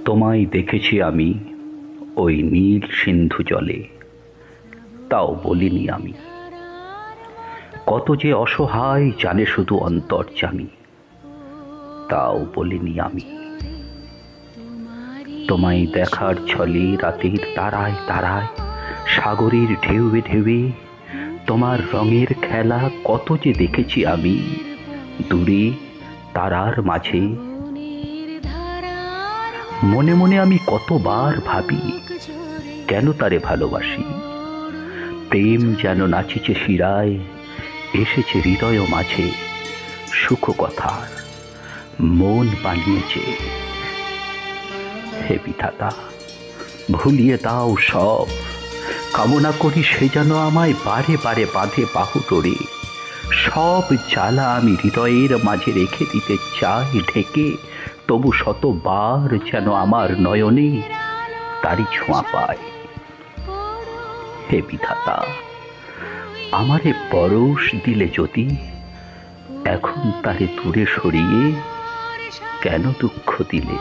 তোমায় দেখেছি আমি ওই নীল সিন্ধু জলে, তাও বলিনি আমি। কত যে অসহায় জানে শুধু অন্তর্যামী, তাও বলিনি আমি। তোমায় দেখার ছলে রাতের তারায় তারায়, সাগরের ঢেউয়ে ঢেউয়ে তোমার রঙের খেলা কত যে দেখেছি আমি দূরে তারার মাঝে। মনে মনে আমি কতবার ভাবি কেন তারে ভালোবাসি। প্রেম যেন নাচিছে শিরায়, এসেছে হৃদয় মাঝে, সুখ কথার মন বানিয়েছে। হে বিধাতা, ভুলিয়ে দাও সব, কামনা করি সে যেন আমায় বারে বারে বাঁধে বাহু ডোরে। সব জ্বালা আমি হৃদয়ের মাঝে রেখে দিতে চাই ঢেকে, তবু শতবার যেন আমার নয়নে তারি ছোঁয়া পায়। হে বিধাতা, আমারে পরশ দিলে যদি, এখন তারে দূরে সরিয়ে কেন দুঃখ দিলে।